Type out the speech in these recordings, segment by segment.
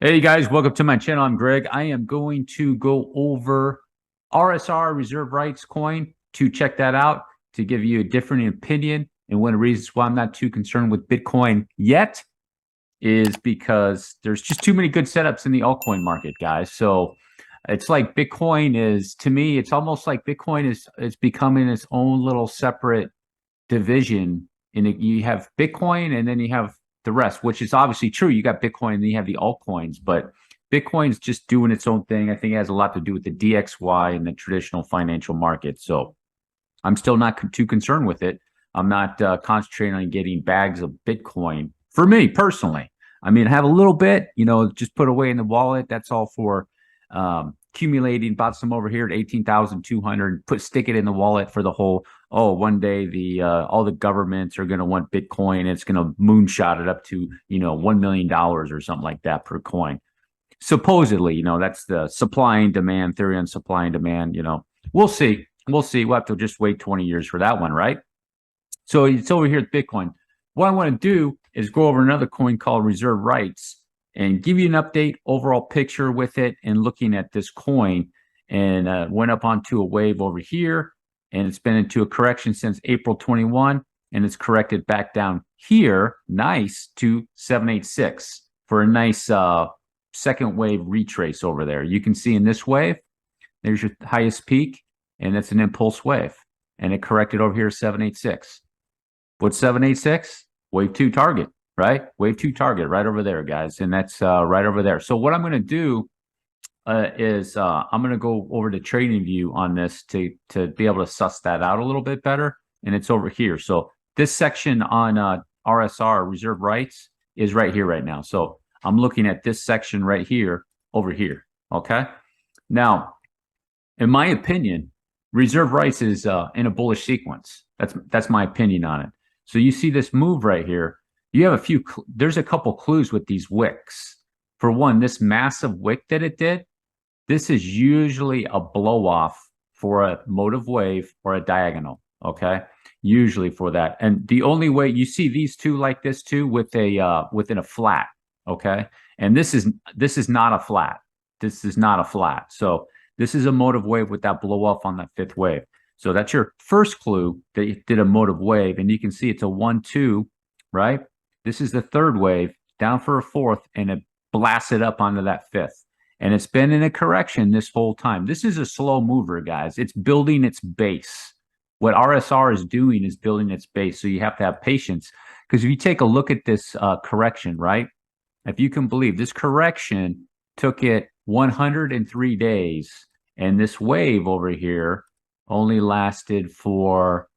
Hey guys, welcome to my channel. I'm Greg. I am going to go over RSR reserve rights coin to check that out, to give you a different opinion. And one of the reasons why I'm not too concerned with Bitcoin yet is because there's just too many good setups in the altcoin market, guys. So it's like Bitcoin is, to me, it's almost like Bitcoin is becoming its own little separate division. And you have Bitcoin and then you have the rest, which is obviously true. You got Bitcoin and then you have the altcoins, but Bitcoin's just doing its own thing. I think it has a lot to do with the DXY and the traditional financial market. So I'm still not too concerned with it. I'm not concentrating on getting bags of Bitcoin for me personally. I mean, I have a little bit, just put away in the wallet. That's all for accumulating. Bought some over here at 18,200. Stick it in the wallet for the whole. Oh, one day all the governments are going to want Bitcoin. It's going to moonshot it up to $1 million or something like that per coin. Supposedly, that's the supply and demand theory on supply and demand. We'll see. We'll see. We'll have to just wait 20 years for that one, right? So it's over here at Bitcoin. What I want to do is go over another coin called reserve rights and give you an update, overall picture with it, and looking at this coin. And went up onto a wave over here, and it's been into a correction since April 21, and it's corrected back down here, nice, to 786 for a nice second wave retrace over there. You can see in this wave, there's your highest peak, and that's an impulse wave, and it corrected over here 786. What's 786? Wave 2 target, right? Wave 2 target right over there, guys, and that's right over there. So what I'm going to do is I'm going to go over to TradingView on this to be able to suss that out a little bit better, and it's over here. So this section on RSR, reserve rights, is right here right now. So I'm looking at this section right here, over here, okay? Now, in my opinion, reserve rights is in a bullish sequence. That's my opinion on it. So you see this move right here. You have there's a couple clues with these wicks. For one, this massive wick that it did, this is usually a blow off for a motive wave or a diagonal, okay? Usually for that. And the only way you see these two like this too within a flat, okay? And this is not a flat. This is not a flat. So this is a motive wave with that blow off on that fifth wave. So that's your first clue that you did a motive wave, and you can see it's a 1-2, right? This is the third wave, down for a fourth, and it blasted up onto that fifth. And it's been in a correction this whole time. This is a slow mover, guys. It's building its base. What RSR is doing is building its base. So you have to have patience. Because if you take a look at this correction, right? If you can believe, this correction took it 103 days. And this wave over here only lasted for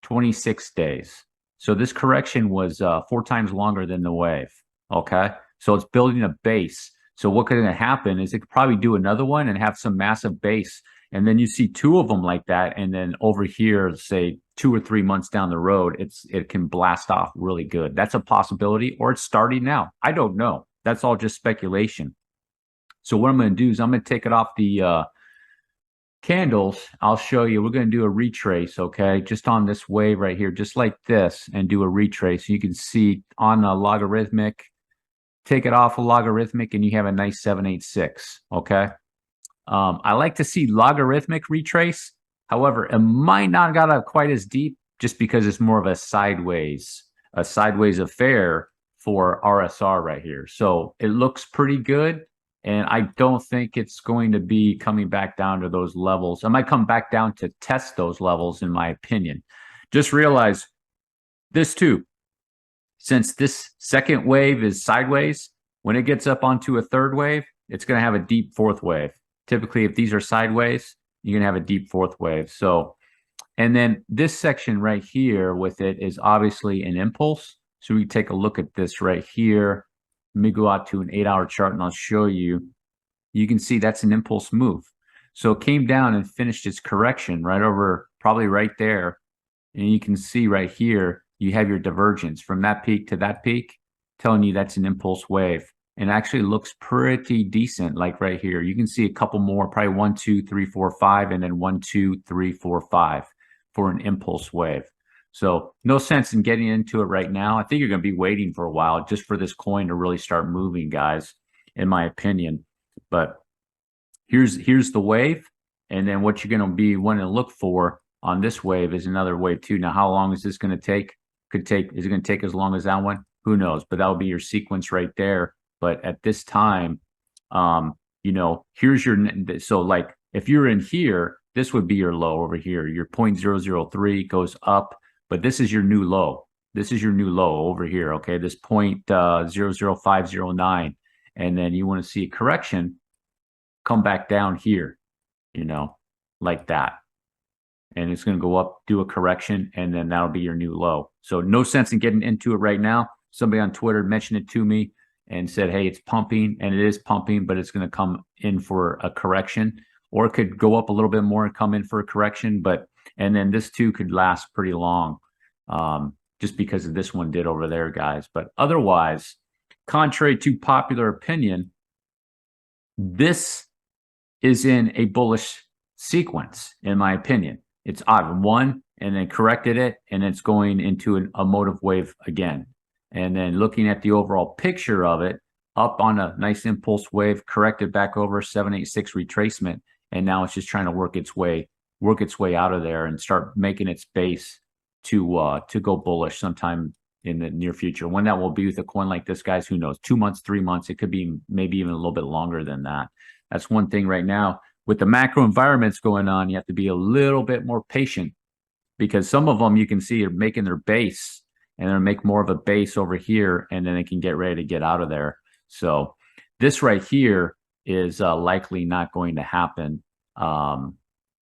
26 days. So this correction was 4 times longer than the wave. Okay. So it's building a base. So what could happen is it could probably do another one and have some massive base. And then you see 2 of them like that. And then over here, say 2 or 3 months down the road, it can blast off really good. That's a possibility, or it's starting now. I don't know. That's all just speculation. So what I'm going to do is I'm going to take it off the candles. I'll show you. We're going to do a retrace, okay? Just on this wave right here, just like this, and do a retrace. You can see on a logarithmic, take it off a logarithmic, and you have a nice 786, okay? I like to see logarithmic retrace. However, it might not got up quite as deep just because it's more of a sideways affair for RSR right here. So it looks pretty good. And I don't think it's going to be coming back down to those levels. I might come back down to test those levels, in my opinion. Just realize this too. Since this second wave is sideways, when it gets up onto a third wave, it's going to have a deep fourth wave. Typically, if these are sideways, you're going to have a deep fourth wave. So, and then this section right here with it is obviously an impulse. So we take a look at this right here. Let me go out to an 8-hour chart and I'll show you. You can see that's an impulse move. So it came down and finished its correction right over, probably right there. And you can see right here, you have your divergence from that peak to that peak, telling you that's an impulse wave. And actually looks pretty decent, like right here. You can see a couple more, probably 1, 2, 3, 4, 5, and then 1, 2, 3, 4, 5 for an impulse wave. So no sense in getting into it right now. I think you're going to be waiting for a while just for this coin to really start moving, guys. in my opinion. But here's the wave, and then what you're going to be wanting to look for on this wave is another wave too. Now, how long is this going to take? Is it going to take as long as that one? Who knows? But that'll be your sequence right there. But at this time, here's so like if you're in here, this would be your low over here. Your 0.003 goes up, but this is your new low. This is your new low over here. Okay, this 0.00509, and then you want to see a correction, come back down here, like that. And it's going to go up, do a correction, and then that'll be your new low. So no sense in getting into it right now. Somebody on Twitter mentioned it to me and said, hey, it's pumping, and it is pumping, but it's going to come in for a correction, or it could go up a little bit more and come in for a correction. And then this too could last pretty long, just because of this one did over there, guys. But otherwise, contrary to popular opinion, this is in a bullish sequence, in my opinion. It's odd one, and then corrected it, and it's going into a motive wave again. And then looking at the overall picture of it, up on a nice impulse wave, corrected back over 786 retracement, and now it's just trying to work its way out of there and start making its base to go bullish sometime in the near future. When that will be with a coin like this, guys, who knows? 2 months, 3 months, it could be maybe even a little bit longer than that. That's one thing right now. With the macro environments going on, you have to be a little bit more patient, because some of them you can see are making their base, and they'll make more of a base over here, and then they can get ready to get out of there. So this right here is likely not going to happen.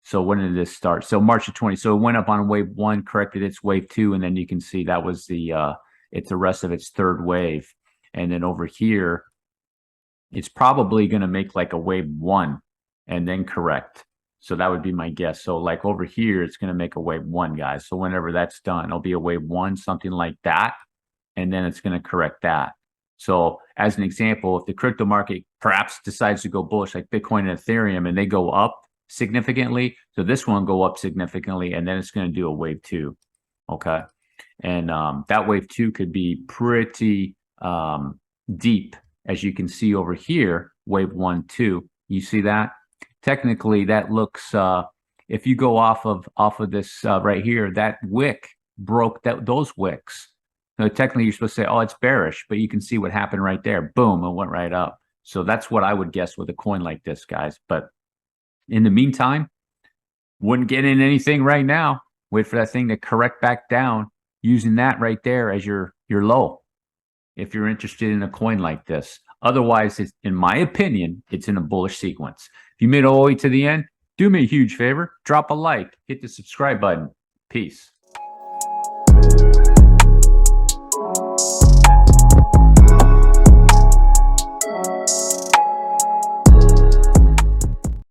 So when did this start? So March of 20. So it went up on wave 1, corrected its wave 2, and then you can see that was it's the rest of its third wave. And then over here, it's probably going to make like a wave 1 and then correct. So that would be my guess. So like over here, it's going to make a wave 1, guys. So whenever that's done, it'll be a wave 1, something like that. And then it's going to correct that. So as an example, if the crypto market perhaps decides to go bullish, like Bitcoin and Ethereum, and they go up significantly, so this one go up significantly, and then it's going to do a wave 2. Okay. And that wave 2 could be pretty deep, as you can see over here, wave 1, 2. You see that? Technically, that looks, if you go off of this right here, that wick broke those wicks. So technically, you're supposed to say, oh, it's bearish, but you can see what happened right there. Boom, it went right up. So that's what I would guess with a coin like this, guys. But in the meantime, wouldn't get in anything right now. Wait for that thing to correct back down, using that right there as your low, if you're interested in a coin like this. Otherwise, in my opinion, it's in a bullish sequence. If you made it all the way to the end, do me a huge favor, drop a like, hit the subscribe button. Peace.